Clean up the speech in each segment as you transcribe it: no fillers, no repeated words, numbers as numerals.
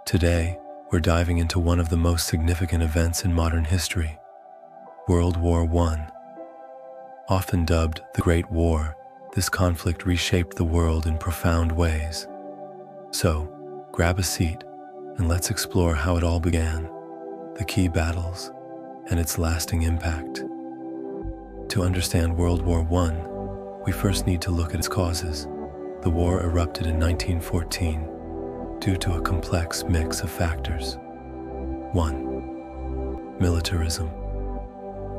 Today, we're diving into one of the most significant events in modern history, World War I. Often dubbed the Great War, this conflict reshaped the world in profound ways. So, grab a seat and let's explore how it all began, the key battles, and its lasting impact. To understand World War I, we first need to look at its causes. The war erupted in 1914 due to a complex mix of factors. 1. Militarism.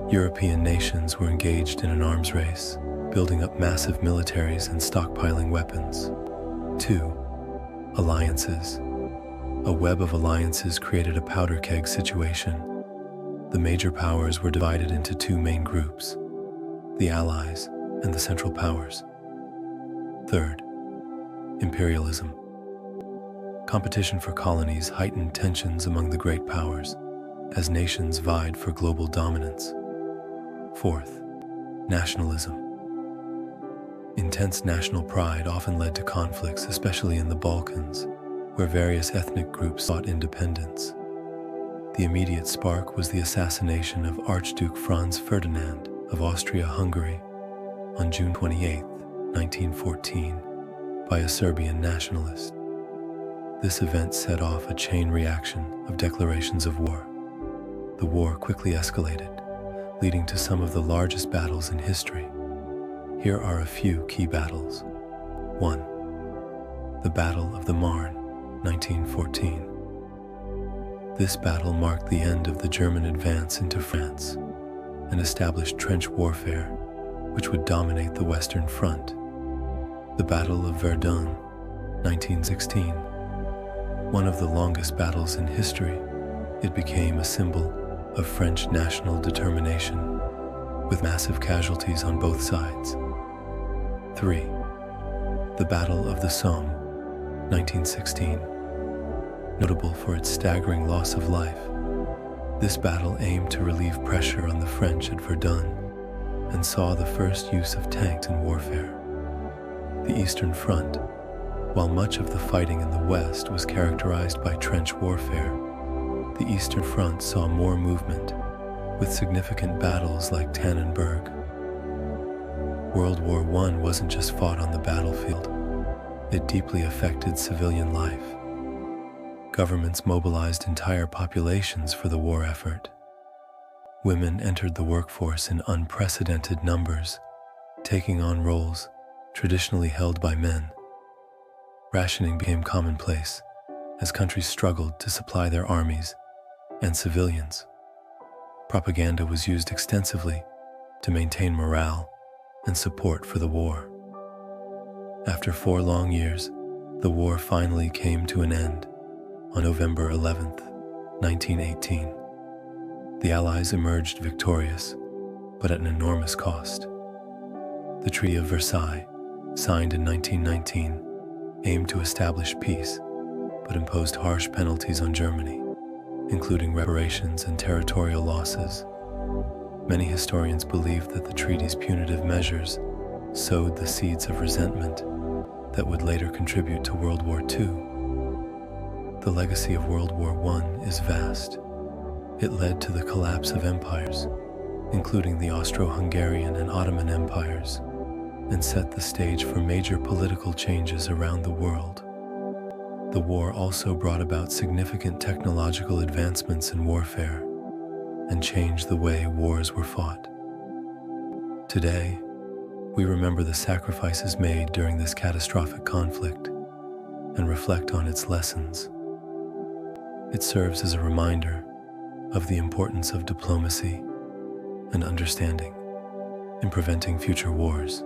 European nations were engaged in an arms race, building up massive militaries and stockpiling weapons. 2. Alliances. A web of alliances created a powder keg situation. The major powers were divided into two main groups, the Allies and the Central Powers. 3rd. Imperialism. Competition for colonies heightened tensions among the great powers as nations vied for global dominance. 4th. Nationalism. Intense national pride often led to conflicts, especially in the Balkans, where various ethnic groups sought independence. The immediate spark was the assassination of Archduke Franz Ferdinand of Austria-Hungary on June 28, 1914, by a Serbian nationalist. This event set off a chain reaction of declarations of war. The war quickly escalated, leading to some of the largest battles in history. Here are a few key battles. 1. The Battle of the Marne, 1914. This battle marked the end of the German advance into France and established trench warfare, which would dominate the Western Front. The Battle of Verdun, 1916. One of the longest battles in history, it became a symbol of French national determination, with massive casualties on both sides. 3. The Battle of the Somme, 1916. Notable for its staggering loss of life, this battle aimed to relieve pressure on the French at Verdun and saw the first use of tanks in warfare. The Eastern Front, while much of the fighting in the West was characterized by trench warfare, the Eastern Front saw more movement, with significant battles like Tannenberg. World War I wasn't just fought on the battlefield, it deeply affected civilian life. Governments mobilized entire populations for the war effort. Women entered the workforce in unprecedented numbers, taking on roles traditionally held by men. Rationing became commonplace as countries struggled to supply their armies and civilians. Propaganda was used extensively to maintain morale and support for the war. After 4 long years, the war finally came to an end on November 11, 1918. The Allies emerged victorious, but at an enormous cost. The Treaty of Versailles, signed in 1919, aimed to establish peace, but imposed harsh penalties on Germany, including reparations and territorial losses. Many historians believe that the treaty's punitive measures sowed the seeds of resentment that would later contribute to World War II. The legacy of World War I is vast. It led to the collapse of empires, including the Austro-Hungarian and Ottoman empires, and set the stage for major political changes around the world. The war also brought about significant technological advancements in warfare and changed the way wars were fought. Today, we remember the sacrifices made during this catastrophic conflict and reflect on its lessons. It serves as a reminder of the importance of diplomacy and understanding in preventing future wars.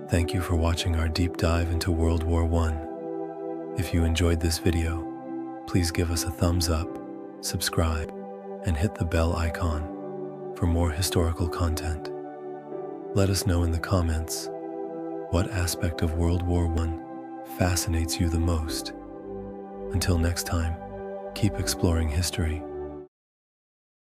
Thank you for watching our deep dive into World War I. If you enjoyed this video, please give us a thumbs up, subscribe, and hit the bell icon for more historical content. Let us know in the comments what aspect of World War I fascinates you the most. Until next time, keep exploring history